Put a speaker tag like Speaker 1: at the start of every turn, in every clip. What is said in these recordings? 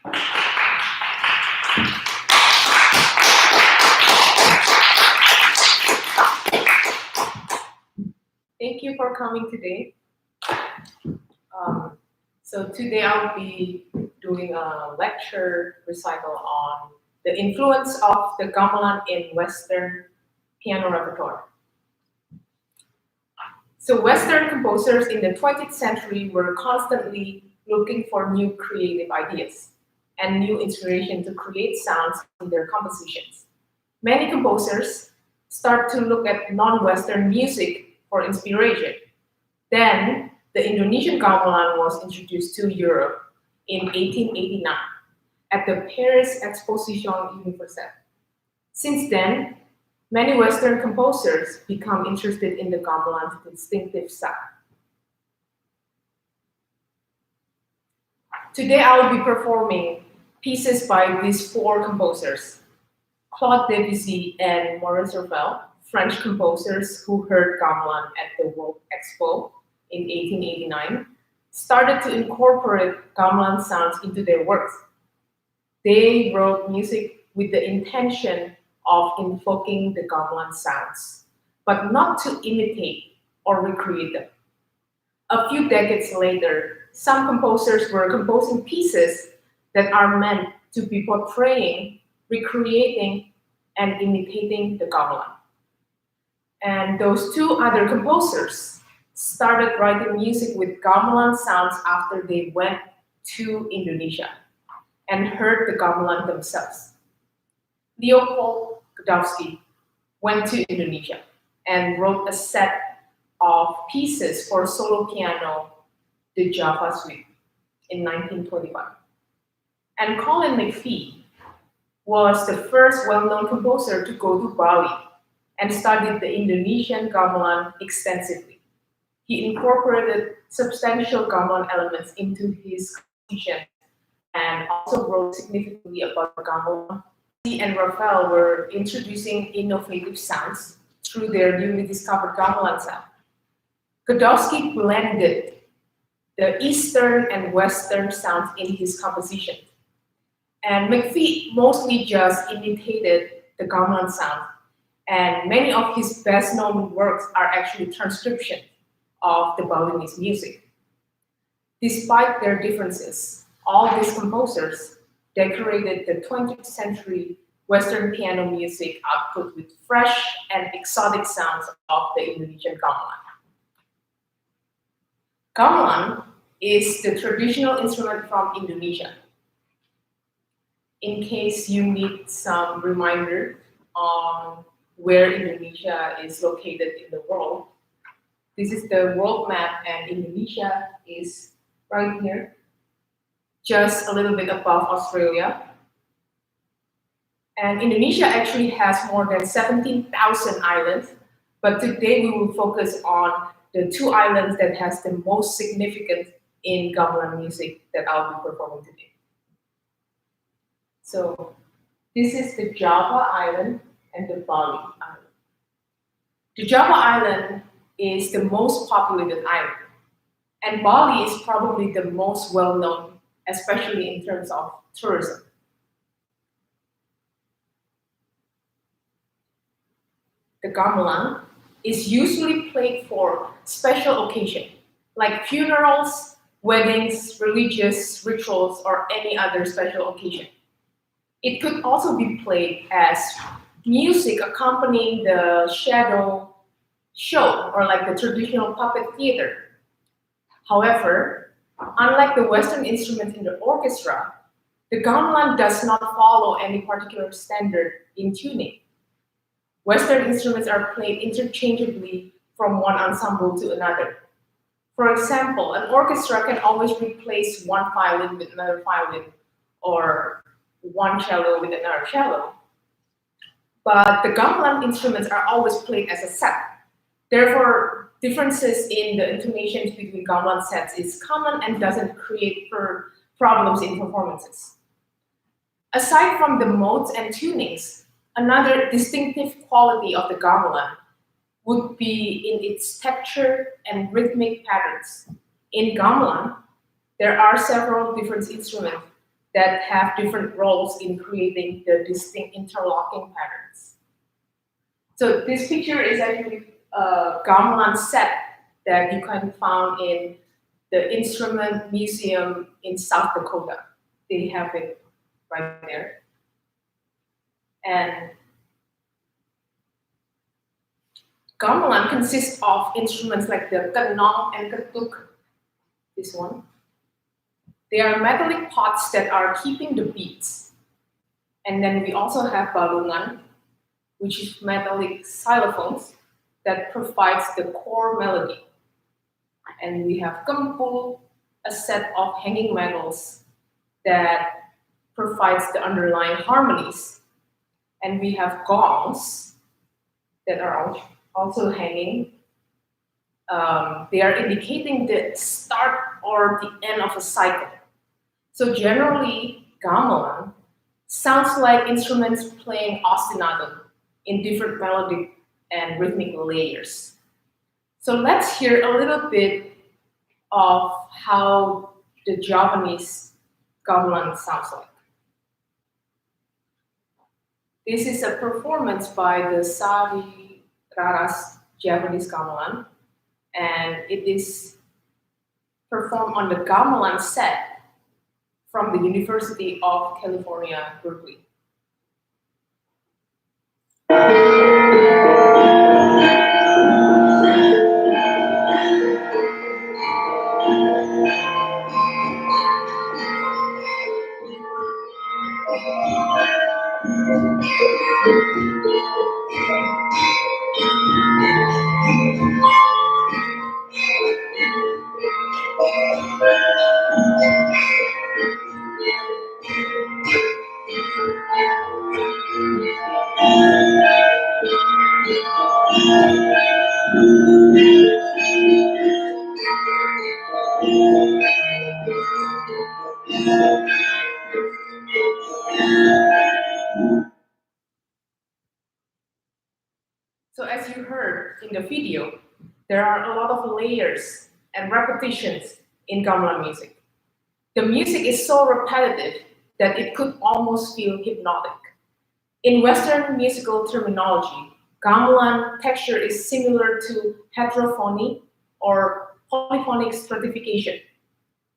Speaker 1: Thank you for coming today. So today I'll be doing a lecture recital on the influence of the gamelan in Western piano repertoire. So Western composers in the 20th century were constantly looking for new creative ideas and new inspiration to create sounds in their compositions. Many composers start to look at non-Western music for inspiration. Then, the Indonesian gamelan was introduced to Europe in 1889 at the Paris Exposition Universelle. Since then, many Western composers become interested in the gamelan's distinctive style. Today, I will be performing pieces by these four composers: Claude Debussy and Maurice Ravel, French composers who heard gamelan at the World Expo in 1889, started to incorporate gamelan sounds into their works. They wrote music with the intention of invoking the gamelan sounds, but not to imitate or recreate them. A few decades later, some composers were composing pieces that are meant to be portraying, recreating, and imitating the gamelan. And those two other composers started writing music with gamelan sounds after they went to Indonesia and heard the gamelan themselves. Leopold Godowsky went to Indonesia and wrote a set of pieces for solo piano, the Java Suite, in 1925. And Colin McPhee was the first well-known composer to go to Bali and studied the Indonesian gamelan extensively. He incorporated substantial gamelan elements into his composition and also wrote significantly about gamelan. He and Ravel were introducing innovative sounds through their newly discovered gamelan sound. Godowski blended the Eastern and Western sounds in his composition. And McPhee mostly just imitated the gamelan sound, and many of his best-known works are actually transcriptions of the Balinese music. Despite their differences, all these composers decorated the 20th century Western piano music output with fresh and exotic sounds of the Indonesian gamelan. Gamelan is the traditional instrument from Indonesia. In case you need some reminder on where Indonesia is located in the world, this is the world map, and Indonesia is right here, just a little bit above Australia. And Indonesia actually has more than 17,000 islands, but today we will focus on the two islands that has the most significance in gamelan music that I'll be performing today. So this is the Java Island and the Bali Island. The Java Island is the most populated island, and Bali is probably the most well-known, especially in terms of tourism. The gamelan is usually played for special occasions, like funerals, weddings, religious rituals, or any other special occasion. It could also be played as music accompanying the shadow show, or like the traditional puppet theater. However, unlike the Western instruments in the orchestra, the gamelan does not follow any particular standard in tuning. Western instruments are played interchangeably from one ensemble to another. For example, an orchestra can always replace one violin with another violin, or one cello with another cello. But the gamelan instruments are always played as a set. Therefore, differences in the intonations between gamelan sets is common and doesn't create problems in performances. Aside from the modes and tunings, another distinctive quality of the gamelan would be in its texture and rhythmic patterns. In gamelan, there are several different instruments that have different roles in creating the distinct interlocking patterns. So this picture is actually a gamelan set that you can find in the Instrument Museum in South Dakota. They have it right there. And gamelan consists of instruments like the kanong and katuk, this one. They are metallic pots that are keeping the beats. And then we also have balungan, which is metallic xylophones that provides the core melody. And we have kempul, a set of hanging metals that provides the underlying harmonies. And we have gongs that are also hanging. They are indicating the start or the end of a cycle. So generally, gamelan sounds like instruments playing ostinato in different melodic and rhythmic layers. So let's hear a little bit of how the Javanese gamelan sounds like. This is a performance by the Sari Raras Javanese gamelan, and it is performed on the gamelan set from the University of California, Berkeley. So as you heard in the video, there are a lot of layers and repetitions in gamelan music. The music is so repetitive that it could almost feel hypnotic. In Western musical terminology, gamelan texture is similar to heterophony or polyphonic stratification.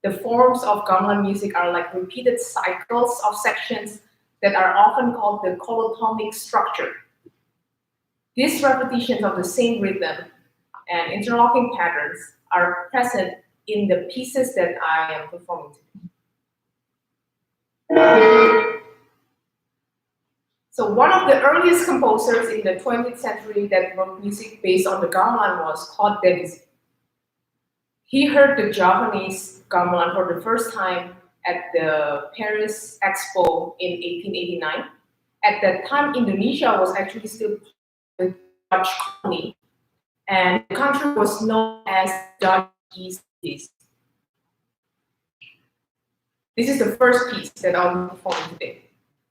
Speaker 1: The forms of gamelan music are like repeated cycles of sections that are often called the colotomic structure. These repetitions of the same rhythm and interlocking patterns are present in the pieces that I am performing today. So one of the earliest composers in the 20th century that wrote music based on the gamelan was Claude Debussy. He heard the Javanese gamelan for the first time at the Paris Expo in 1889. At that time, Indonesia was actually still a Dutch colony, and the country was known as Dutch East Indies. This is the first piece that I'll be performing today.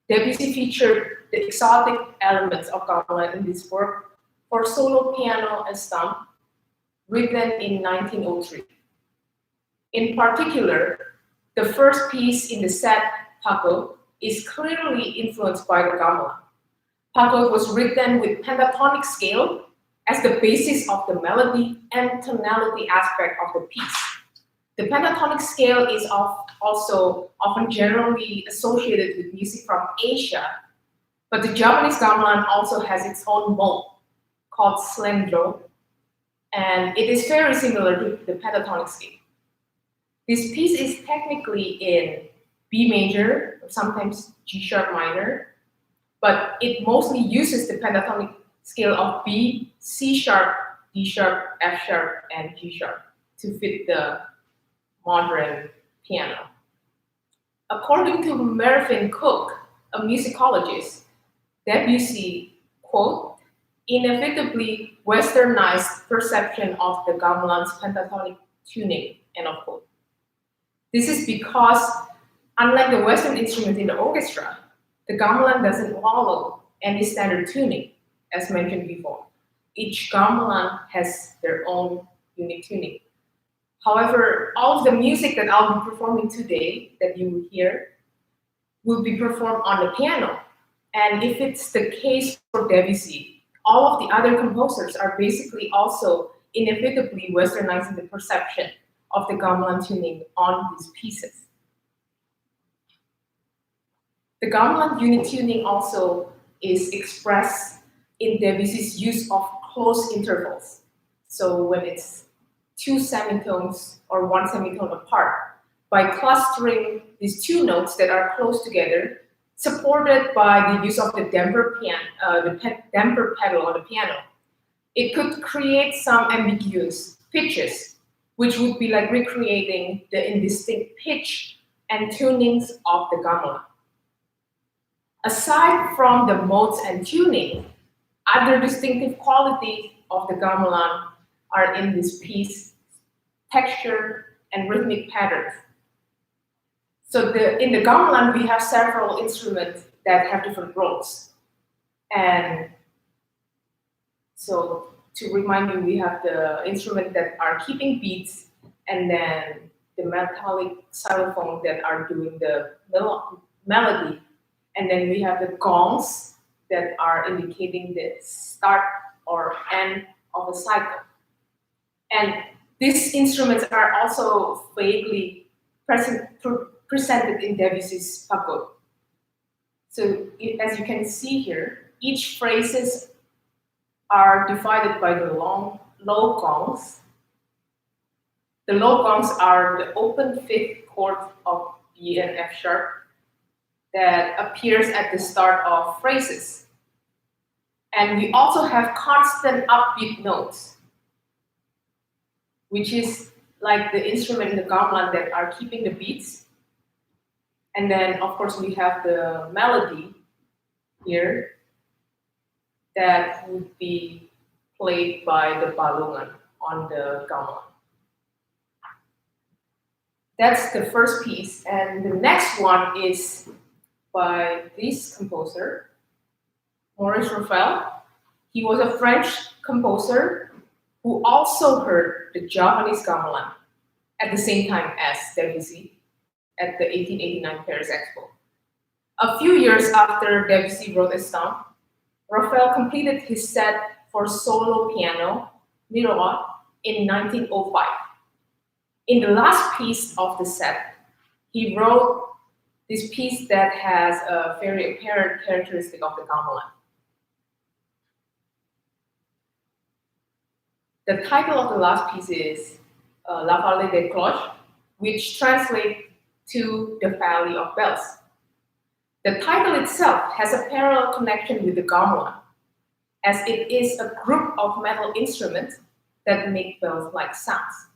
Speaker 1: Debussy featured the exotic elements of gamelan in this work for solo piano Estampes, written in 1903. In particular, the first piece in the set, Pagode, is clearly influenced by the gamelan. Pagode was written with pentatonic scale as the basis of the melody and tonality aspect of the piece. The pentatonic scale is also often generally associated with music from Asia, but the Javanese gamelan also has its own mode called slendro, and it is very similar to the pentatonic scale. This piece is technically in B major, or sometimes G sharp minor, but it mostly uses the pentatonic scale of B, C sharp, D sharp, F sharp, and G sharp to fit the modern piano. According to Mervyn Cook, a musicologist, Debussy, quote, inevitably westernized perception of the gamelan's pentatonic tuning, end of quote. This is because, unlike the Western instruments in the orchestra, the gamelan doesn't follow any standard tuning, as mentioned before. Each gamelan has their own unique tuning. However, all of the music that I'll be performing today, that you will hear, will be performed on the piano. And if it's the case for Debussy, all of the other composers are basically also inevitably westernizing the perception of the gamelan tuning on these pieces. The gamelan unit tuning also is expressed in Debussy's use of close intervals. So when it's two semitones or one semitone apart, by clustering these two notes that are close together, supported by the use of the damper pedal on the piano, it could create some ambiguous pitches, which would be like recreating the indistinct pitch and tunings of the gamelan. Aside from the modes and tuning, other distinctive qualities of the gamelan are in this piece: texture and rhythmic patterns. So in the gamelan, we have several instruments that have different roles. And so to remind you, we have the instruments that are keeping beats, and then the metallic xylophone that are doing the melody. And then we have the gongs that are indicating the start or end of a cycle. And these instruments are also vaguely presented in Debussy's Pagode. So as you can see here, each phrases are divided by the low gongs. The low gongs are the open fifth chord of B and F sharp that appears at the start of phrases. And we also have constant upbeat notes, which is like the instrument in the gamelan that are keeping the beats. And then, of course, we have the melody here that would be played by the balungan on the gamelan. That's the first piece. And the next one is by this composer, Maurice Ravel. He was a French composer who also heard the Japanese gamelan at the same time as Debussy at the 1889 Paris Expo. A few years after Debussy wrote Estampes, Ravel completed his set for solo piano, Miroirs, in 1905. In the last piece of the set, he wrote this piece that has a very apparent characteristic of the gamelan. The title of the last piece is La Vallée des Cloches, which translates to the Valley of Bells. The title itself has a parallel connection with the gamelan, as it is a group of metal instruments that make bells-like sounds.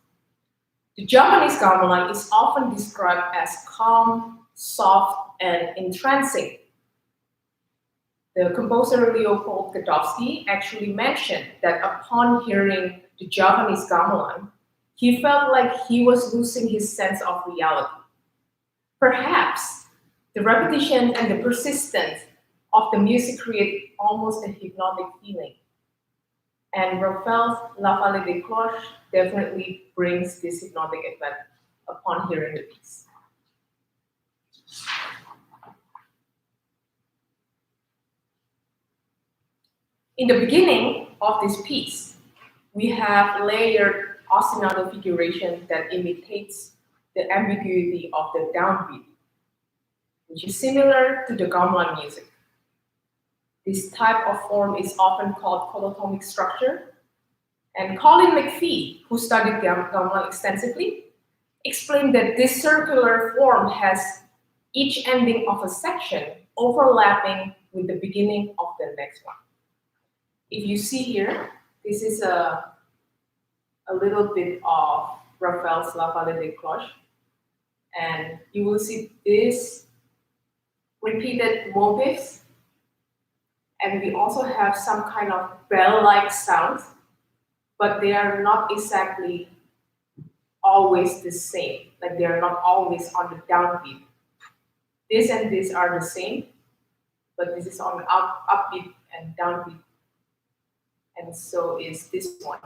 Speaker 1: The Japanese gamelan is often described as calm, soft, and entrancing. The composer Leopold Godowsky actually mentioned that upon hearing the Japanese gamelan, he felt like he was losing his sense of reality. Perhaps the repetition and the persistence of the music create almost a hypnotic feeling. And Ravel's La Vallée des Cloches definitely brings this hypnotic effect upon hearing the piece. In the beginning of this piece, we have layered ostinato figuration that imitates the ambiguity of the downbeat, which is similar to the gamelan music. This type of form is often called polyphonic structure, and Colin McPhee, who studied gamelan extensively, explained that this circular form has each ending of a section overlapping with the beginning of the next one. If you see here, this is a little bit of Ravel's La Vallée des Cloches, and you will see this repeated motifs, and we also have some kind of bell-like sounds, but they are not exactly always the same. Like they are not always on the downbeat. This and this are the same, but this is on the upbeat and downbeat. And so is this one.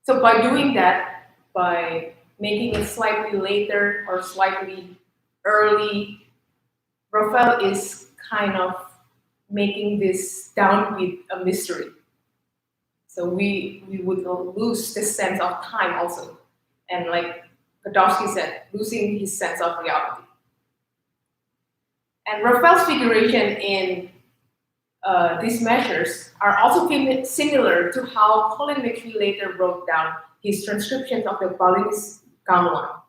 Speaker 1: So by doing that, by making it slightly later or slightly early, Ravel is kind of making this downbeat a mystery. So we would lose the sense of time also. And like Godowski said, losing his sense of reality. And Ravel's figuration in these measures are also similar to how Colin McPhee later wrote down his transcriptions of the Balinese Gamelan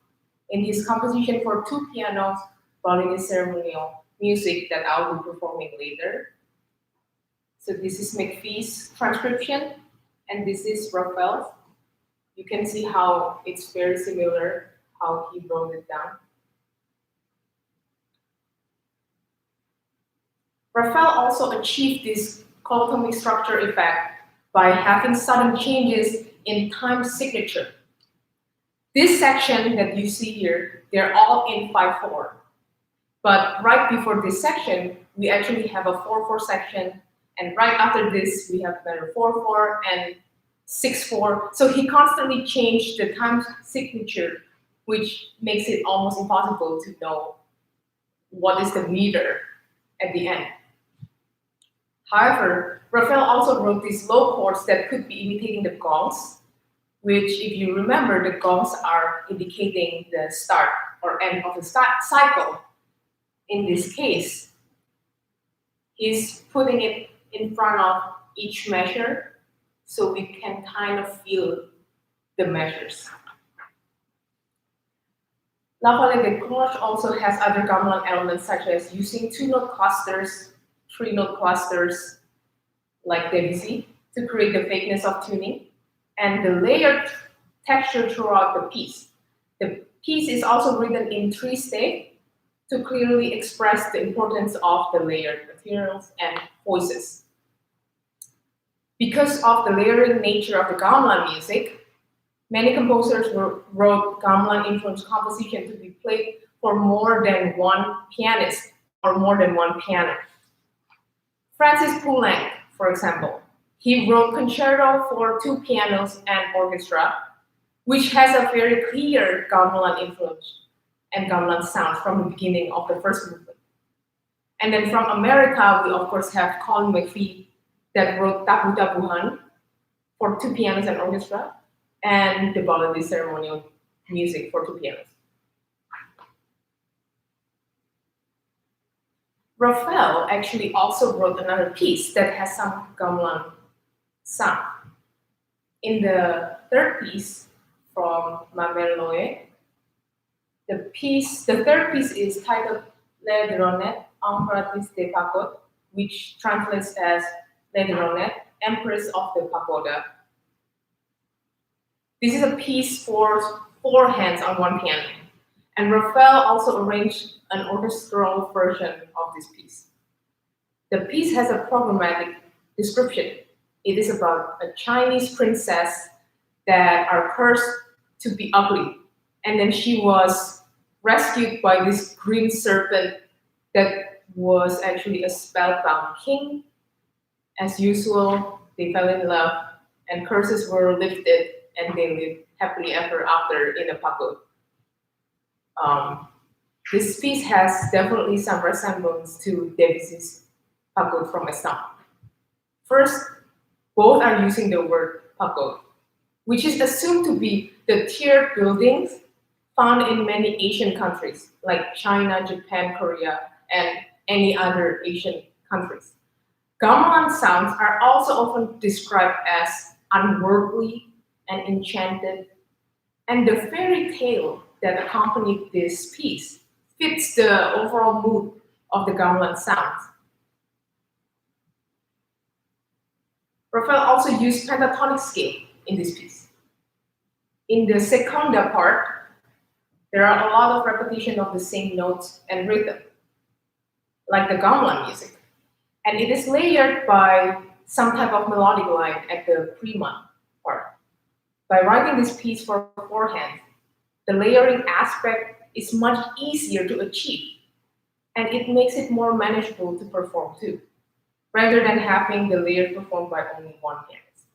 Speaker 1: in his composition for two pianos, Balinese ceremonial music that I'll be performing later. So this is McPhee's transcription, and this is Ravel's. You can see how it's very similar, how he wrote it down. Ravel also achieved this colotomic structure effect by having sudden changes in time signature. This section that you see here, they're all in 5/4. But right before this section, we actually have a 4/4 section, and right after this, we have another 4/4 and 6/4. So he constantly changed the time signature, which makes it almost impossible to know what is the meter at the end. However, Ravel also wrote these low chords that could be imitating the gongs, which, if you remember, the gongs are indicating the start or end of the cycle. In this case, he's putting it in front of each measure so we can kind of feel the measures. La Vallée de Cloche also has other gamelan elements such as using 2-note clusters, 3-note clusters, like Debussy, to create the vagueness of tuning, and the layered texture throughout the piece. The piece is also written in 3/8 to clearly express the importance of the layered materials and voices. Because of the layering nature of the gamelan music, many composers wrote gamelan-influenced composition to be played for more than one pianist or more than one piano. Francis Poulenc, for example, he wrote concerto for 2 pianos and orchestra, which has a very clear gamelan influence and gamelan sound from the beginning of the first movement. And then from America, we of course have Colin McPhee that wrote Tabu-Tabuhan for 2 pianos and orchestra, and the Balinese ceremonial music for 2 pianos. Ravel actually also wrote another piece that has some gamelan sound. In the third piece from Ma Mère Liyue, the third piece is titled Laideronnette, impératrice des Pagodes, which translates as Laideronnette, Empress of the Pagoda. This is a piece for 4 hands on 1 piano, and Ravel also arranged an orchestral version of this piece. The piece has a programmatic description. It is about a Chinese princess that are cursed to be ugly, and then she was rescued by this green serpent that was actually a spellbound king. As usual, they fell in love, and curses were lifted, and they lived happily ever after in a pagode. This piece has definitely some resemblance to Debussy's pagode from Estampes. First, both are using the word pagode, which is assumed to be the tiered buildings found in many Asian countries, like China, Japan, Korea, and any other Asian countries. Gamelan sounds are also often described as unworldly and enchanted, and the fairy tale that accompanied this piece fits the overall mood of the gamelan sounds. Ravel also used pentatonic scale in this piece. In the seconda part, there are a lot of repetition of the same notes and rhythm, like the gamelan music. And it is layered by some type of melodic line at the prima part. By writing this piece for 4 hands, the layering aspect is much easier to achieve, and it makes it more manageable to perform too, rather than having the layer performed by only 1 pianist.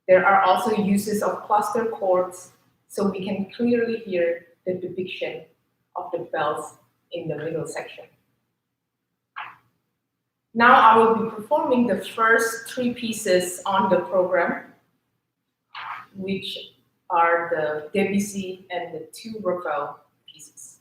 Speaker 1: There are also uses of cluster chords, so we can clearly hear the depiction of the bells in the middle section. Now I will be performing the first 3 pieces on the program, which are the Debussy and the 2 Ravel pieces.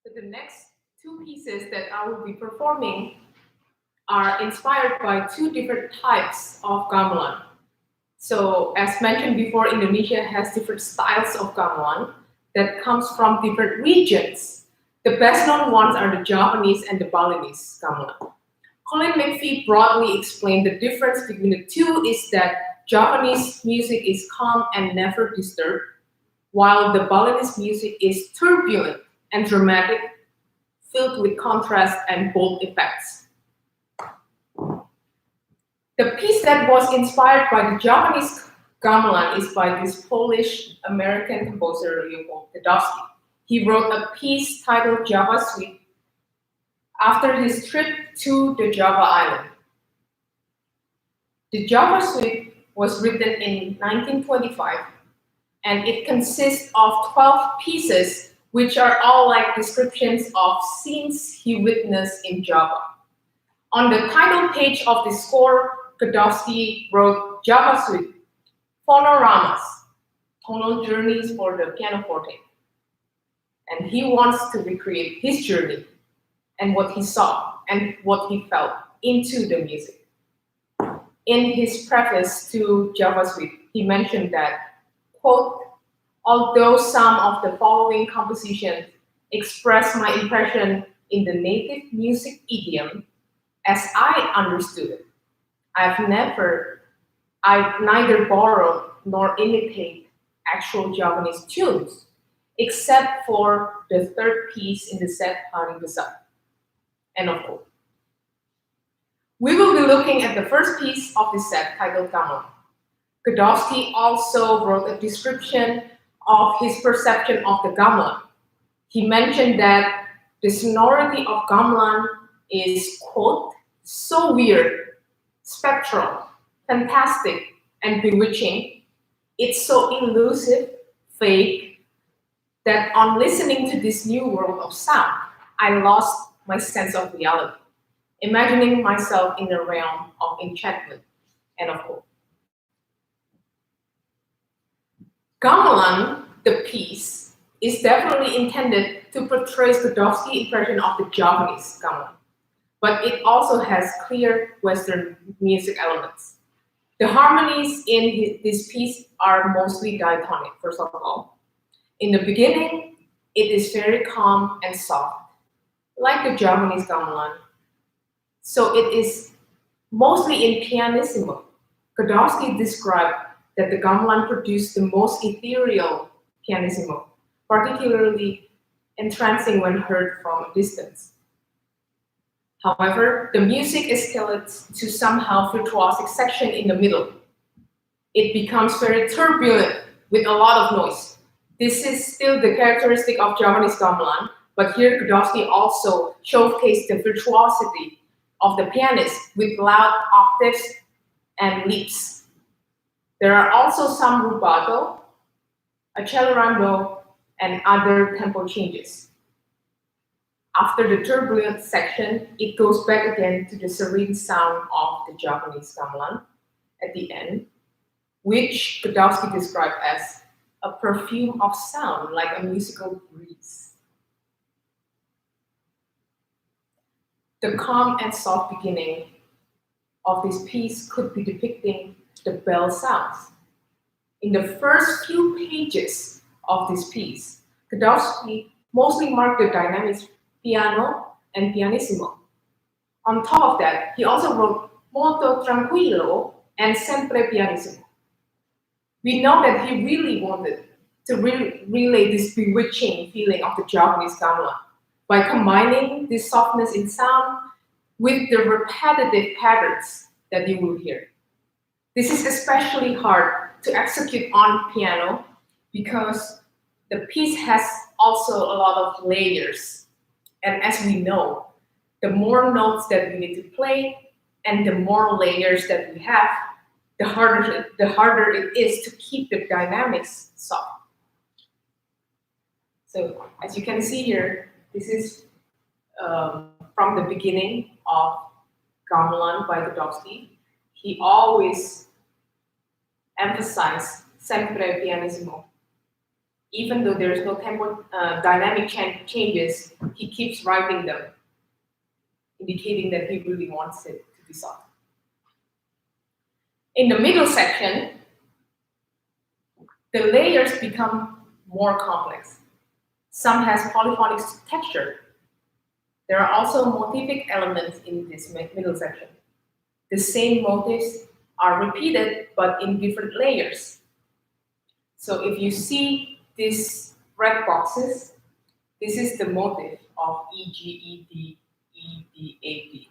Speaker 1: So the next two pieces that I will be performing are inspired by two different types of gamelan. So as mentioned before, Indonesia has different styles of gamelan that comes from different regions. The best known ones are the Japanese and the Balinese gamelan. Colin McPhee broadly explained the difference between the two is that Japanese music is calm and never disturbed, while the Balinese music is turbulent and dramatic, filled with contrast and bold effects. The piece that was inspired by the Japanese gamelan is by this Polish-American composer Godowski. He wrote a piece titled Java Suite after his trip to the Java island. The Java Suite was written in 1925, and it consists of 12 pieces, which are all like descriptions of scenes he witnessed in Java. On the title page of the score, Godowski wrote Java Suite, phonoramas, tonal journeys for the pianoforte. And he wants to recreate his journey and what he saw and what he felt into the music. In his preface to Java Suite, he mentioned that, quote, although some of the following compositions express my impression in the native music idiom as I understood it, I've neither borrowed nor imitate actual Javanese tunes, except for the third piece in the set, Hari Besar. End of quote. We will be looking at the first piece of the set titled Gamelan. Godowski also wrote a description of his perception of the gamelan. He mentioned that the sonority of gamelan is, quote, so weird, spectral, fantastic, and bewitching. It's so elusive, vague, that on listening to this new world of sound, I lost my sense of reality, imagining myself in a realm of enchantment, end of quote. Gamelan, the piece, is definitely intended to portray Godowski's impression of the Javanese gamelan, but it also has clear Western music elements. The harmonies in this piece are mostly diatonic, first of all. In the beginning, it is very calm and soft, like the Javanese gamelan. So it is mostly in pianissimo. Godowski described that the gamelan produced the most ethereal pianissimo, particularly entrancing when heard from a distance. However, the music escalates to somehow virtuosic section in the middle. It becomes very turbulent with a lot of noise. This is still the characteristic of Javanese gamelan, but here Godowski also showcased the virtuosity of the pianist with loud octaves and leaps. There are also some rubato, accelerando, and other tempo changes. After the turbulent section, it goes back again to the serene sound of the Japanese gamelan at the end, which Godowski described as a perfume of sound, like a musical breeze. The calm and soft beginning of this piece could be depicting the bell sounds. In the first few pages of this piece, Godowski mostly marked the dynamics piano and pianissimo. On top of that, he also wrote molto tranquillo and sempre pianissimo. We know that he really wanted to relay this bewitching feeling of the Japanese gamelan by combining this softness in sound with the repetitive patterns that you will hear. This is especially hard to execute on piano because the piece has also a lot of layers. And as we know, the more notes that we need to play and the more layers that we have, the harder it is to keep the dynamics soft. So as you can see here, this is from the beginning of Gamelan by Godowski. He always emphasized sempre pianissimo. Even though there is no tempo dynamic changes, he keeps writing them, indicating that he really wants it to be soft. In the middle section, the layers become more complex. Some has polyphonic texture. There are also motivic elements in this middle section. The same motifs are repeated, but in different layers. So if you see these red boxes, this is the motif of E, G, E, D, E, D, A, D,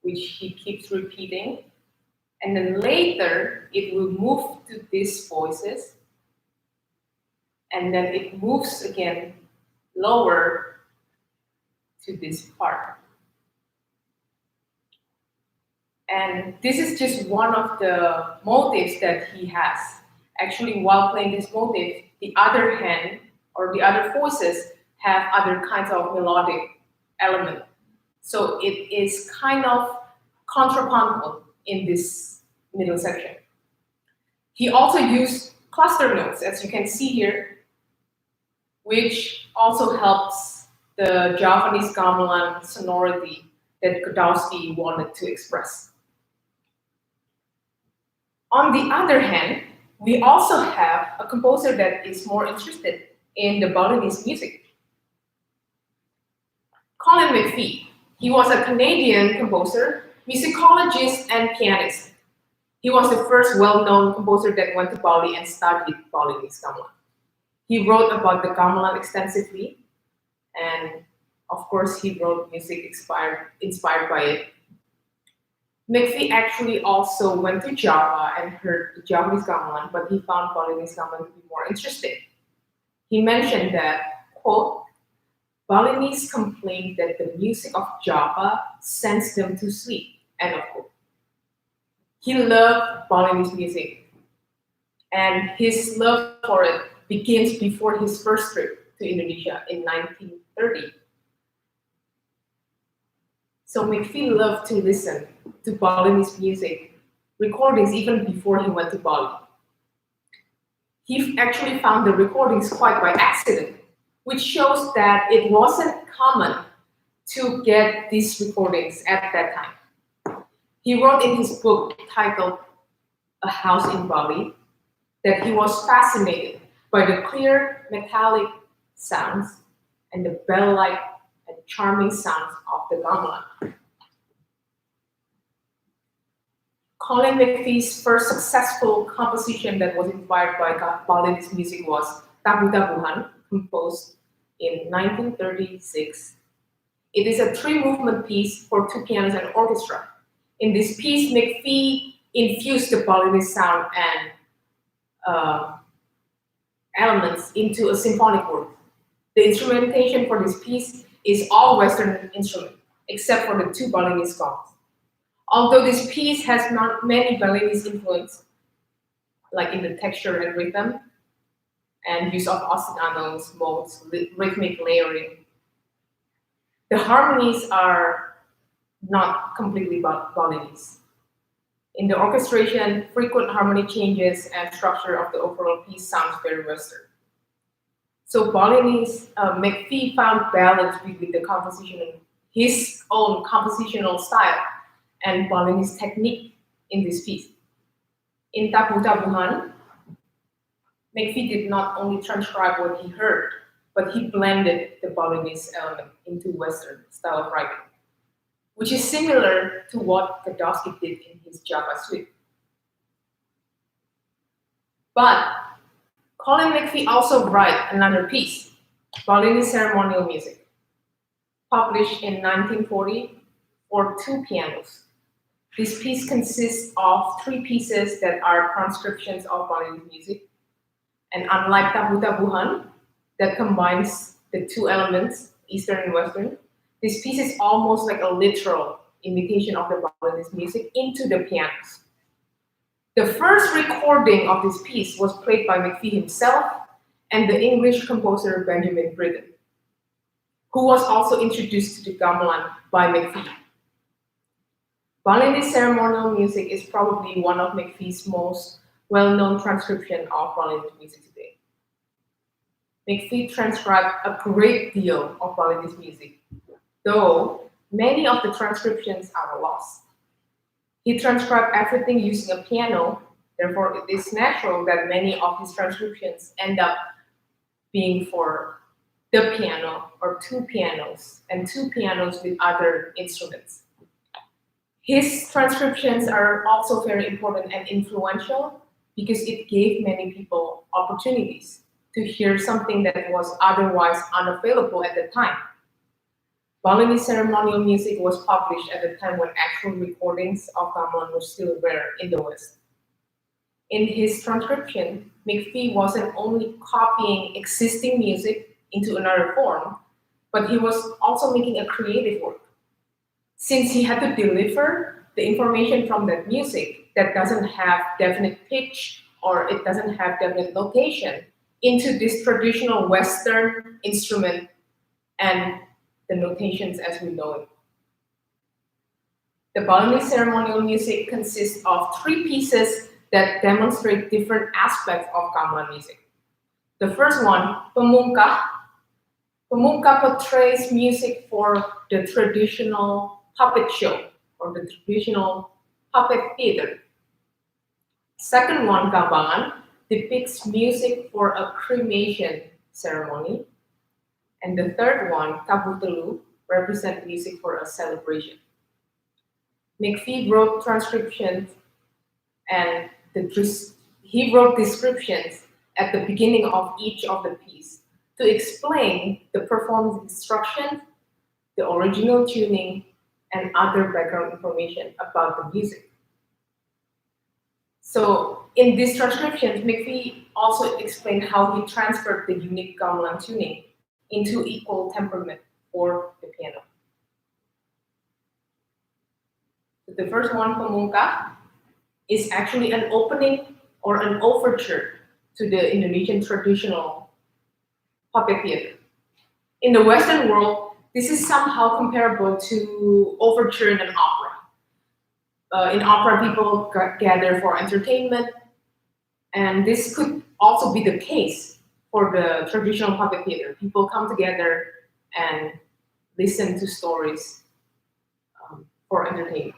Speaker 1: which he keeps repeating. And then later, it will move to these voices, and then it moves again lower to this part. And this is just one of the motifs that he has. Actually, while playing this motif, the other hand or the other voices have other kinds of melodic element. So it is kind of contrapuntal in this middle section. He also used cluster notes, as you can see here, which also helps the Javanese gamelan sonority that Godowski wanted to express. On the other hand, we also have a composer that is more interested in the Balinese music. Colin McPhee. He was a Canadian composer, musicologist, and pianist. He was the first well-known composer that went to Bali and studied Balinese gamelan. He wrote about the gamelan extensively, and of course, he wrote music inspired by it. McPhee actually also went to Java and heard the Javanese gamelan, but he found Balinese gamelan to be more interesting. He mentioned that, quote, Balinese complained that the music of Java sends them to sleep, end of quote. He loved Balinese music, and his love for it begins before his first trip to Indonesia in 1930. So McPhee loved to listen to Balinese music recordings even before he went to Bali. He actually found the recordings quite by accident, which shows that it wasn't common to get these recordings at that time. He wrote in his book titled A House in Bali that he was fascinated by the clear metallic sounds and the bell-like and charming sounds of the gamelan. Colin McPhee's first successful composition that was inspired by Balinese music was Tabu-Tabuhan, composed in 1936. It is a three-movement piece for two pianos and orchestra. In this piece, McPhee infused the Balinese sound and elements into a symphonic work. The instrumentation for this piece is all Western instruments, except for the two Balinese gongs. Although this piece has not many Balinese influence, like in the texture and rhythm, and use of ostinatos, modes, rhythmic layering, the harmonies are not completely Balinese. In the orchestration, frequent harmony changes and structure of the overall piece sounds very Western. So Balinese, McPhee found balance between the composition, his own compositional style, and Balinese technique in this piece. In Tabu-Tabuhan, McPhee did not only transcribe what he heard, but he blended the Balinese element into Western style of writing, which is similar to what Godowski did in his Java suite. But Colin McPhee also wrote another piece, Balinese Ceremonial Music, published in 1940 for two pianos. This piece consists of three pieces that are transcriptions of Balinese music. And unlike Tabu-Tabuhan, that combines the two elements, Eastern and Western, this piece is almost like a literal imitation of the Balinese music into the pianos. The first recording of this piece was played by McPhee himself and the English composer Benjamin Britten, who was also introduced to the gamelan by McPhee. Balinese ceremonial music is probably one of McPhee's most well-known transcriptions of Balinese music today. McPhee transcribed a great deal of Balinese music, though many of the transcriptions are lost. He transcribed everything using a piano, therefore it is natural that many of his transcriptions end up being for the piano or two pianos and two pianos with other instruments. His transcriptions are also very important and influential because it gave many people opportunities to hear something that was otherwise unavailable at the time. Balinese ceremonial music was published at the time when actual recordings of gamelan were still rare in the West. In his transcription, McPhee wasn't only copying existing music into another form, but he was also making a creative work. Since he had to deliver the information from that music that doesn't have definite pitch or it doesn't have definite notation into this traditional Western instrument and the notations as we know it. The Balinese ceremonial music consists of three pieces that demonstrate different aspects of gamelan music. The first one, pemungkah. Pemungkah portrays music for the traditional puppet show or the traditional puppet theater. Second one, gambangan, depicts music for a cremation ceremony. And the third one, kabutelu, represents music for a celebration. McPhee wrote transcriptions and he wrote descriptions at the beginning of each of the piece to explain the performance instructions, the original tuning, and other background information about the music. So in these transcriptions, McPhee also explained how he transferred the unique gamelan tuning into equal temperament for the piano. The first one, pemungkah, is actually an opening or an overture to the Indonesian traditional puppet theater. In the Western world, this is somehow comparable to overture in an opera. In opera, people gather for entertainment, and this could also be the case for the traditional puppet theater. People come together and listen to stories for entertainment.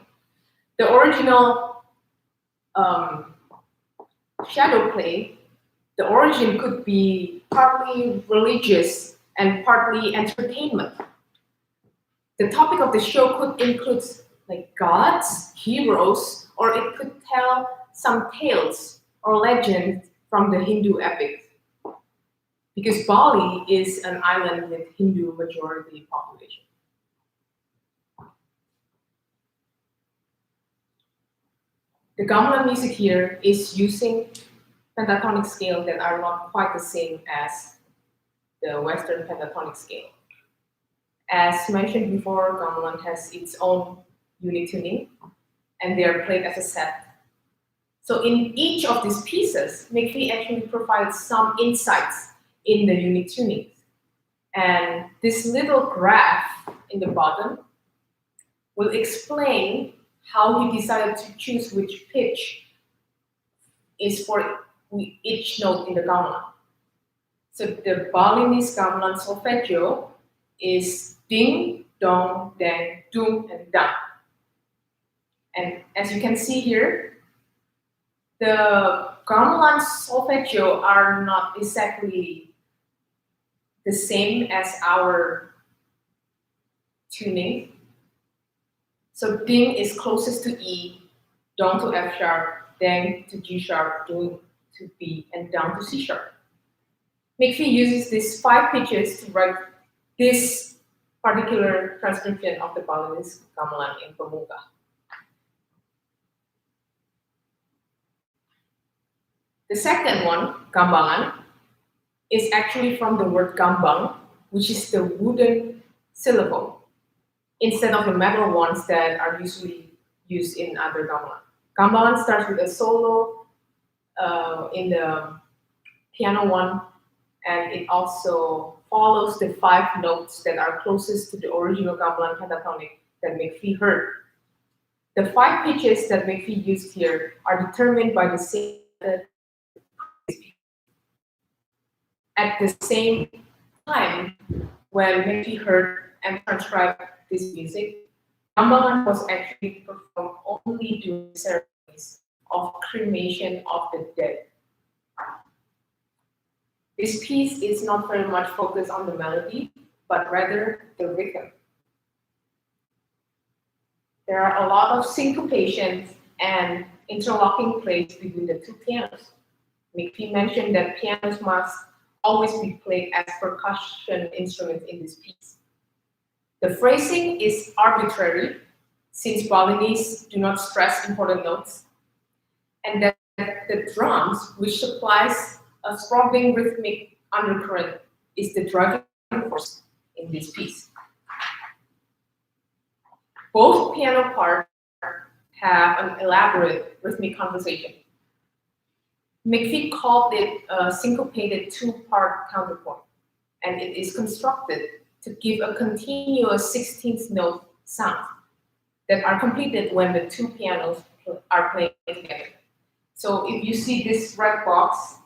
Speaker 1: The original shadow play, the origin could be partly religious and partly entertainment. The topic of the show could include like gods, heroes, or it could tell some tales or legends from the Hindu epics. Because Bali is an island with Hindu majority population. The gamelan music here is using pentatonic scale that are not quite the same as the Western pentatonic scale. As mentioned before, gamelan has its own unique tuning, and they are played as a set. So in each of these pieces, McPhee actually provides some insights in the unique tunings. And this little graph in the bottom will explain how he decided to choose which pitch is for each note in the gamelan. So the Balinese gamelan solfeggio is ding, dong, dang, dung, and dang. And as you can see here, the gamelan solfeggio are not exactly the same as our tuning. So ding is closest to E, dong to F sharp, dang to G sharp, dung to B, and down to C sharp. McPhee uses these 5 pitches to write this particular transcription of the Balinese gamelan in pemungkah. The second one, gambangan, is actually from the word gambang, which is the wooden syllable, instead of the metal ones that are usually used in other gamelan. Gambangan starts with a solo in the piano one, and it also follows the 5 notes that are closest to the original gamelan pentatonic that McPhee heard. The 5 pitches that McPhee used here are determined by the same method. At the same time, when McPhee heard and transcribed this music, gamelan was actually performed only during ceremonies of cremation of the dead. This piece is not very much focused on the melody, but rather the rhythm. There are a lot of syncopations and interlocking plays between the two pianos. McPhee mentioned that pianos must always be played as percussion instruments in this piece. The phrasing is arbitrary, since Balinese do not stress important notes, and that the drums, which supplies a throbbing rhythmic undercurrent, is the driving force in this piece. Both piano parts have an elaborate rhythmic conversation. McPhee called it a syncopated two-part counterpoint, and it is constructed to give a continuous 16th note sound that are completed when the two pianos are playing together. So if you see this red box,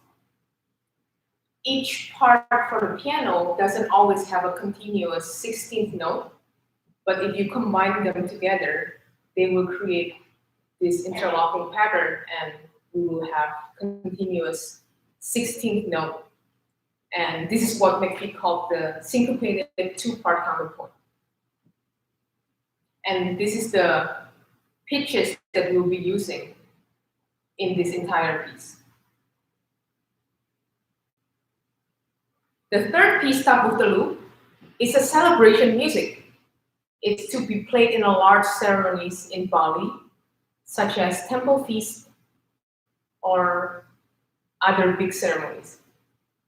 Speaker 1: each part for the piano doesn't always have a continuous 16th note, but if you combine them together, they will create this interlocking pattern, and we will have continuous 16th note. And this is what McPhee called the syncopated two-part counterpoint. And this is the pitches that we'll be using in this entire piece. The third piece, Tabutalu, is a celebration music. It's to be played in a large ceremonies in Bali, such as temple feasts or other big ceremonies.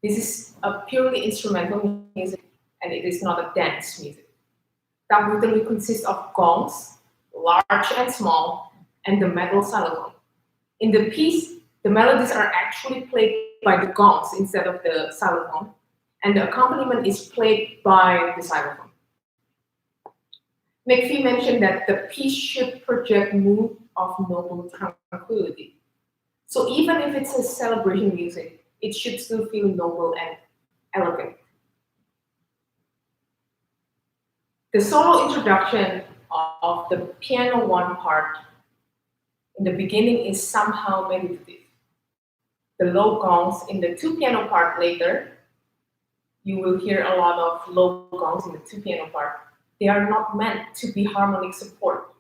Speaker 1: This is a purely instrumental music, and it is not a dance music. Tabutalu consists of gongs, large and small, and the metal xylophone. In the piece, the melodies are actually played by the gongs instead of the xylophone, and the accompaniment is played by the xylophone. McPhee mentioned that the piece should project mood of noble tranquility. So even if it's a celebration music, it should still feel noble and elegant. The solo introduction of the piano one part in the beginning is somehow meditative. The low gongs in the two piano part later, you will hear a lot of low gongs in the two piano part. They are not meant to be harmonic support,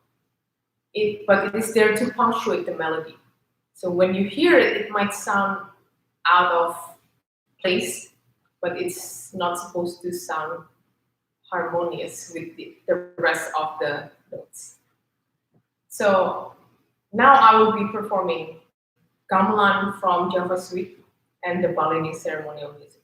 Speaker 1: but it is there to punctuate the melody. So when you hear it, it might sound out of place, but it's not supposed to sound harmonious with the rest of the notes. So now I will be performing Gamelan from Java Suite and the Balinese ceremonial music.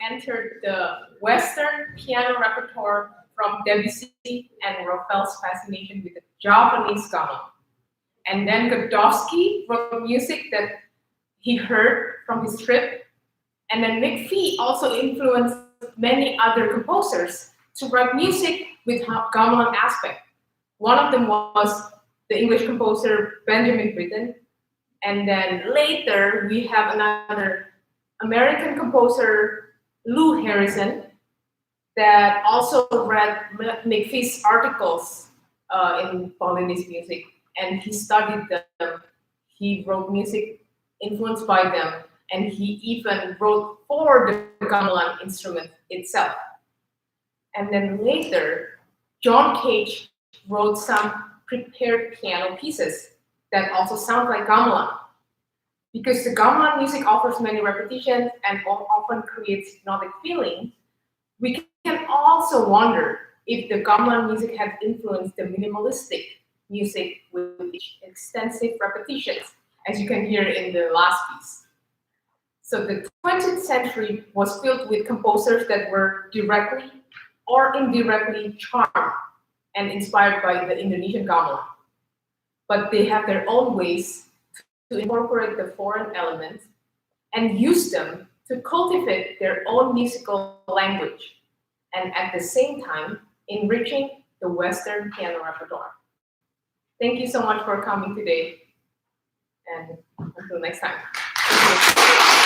Speaker 1: entered the Western piano repertoire from Debussy and Ravel's fascination with the Japanese gamelan. And then Godowski wrote music that he heard from his trip. And then McPhee also influenced many other composers to write music with gamelan aspect. One of them was the English composer Benjamin Britten. And then later we have another American composer, Lou Harrison, that also read McPhee's articles in Balinese music, and he studied them. He wrote music influenced by them, and he even wrote for the gamelan instrument itself. And then later, John Cage wrote some prepared piano pieces that also sound like gamelan. Because the gamelan music offers many repetitions and often creates hypnotic feeling, we can also wonder if the gamelan music has influenced the minimalistic music with extensive repetitions, as you can hear in the last piece. So the 20th century was filled with composers that were directly or indirectly charmed and inspired by the Indonesian gamelan. But they have their own ways to incorporate the foreign elements and use them to cultivate their own musical language, and at the same time, enriching the Western piano repertoire. Thank you so much for coming today, and until next time. Thank you.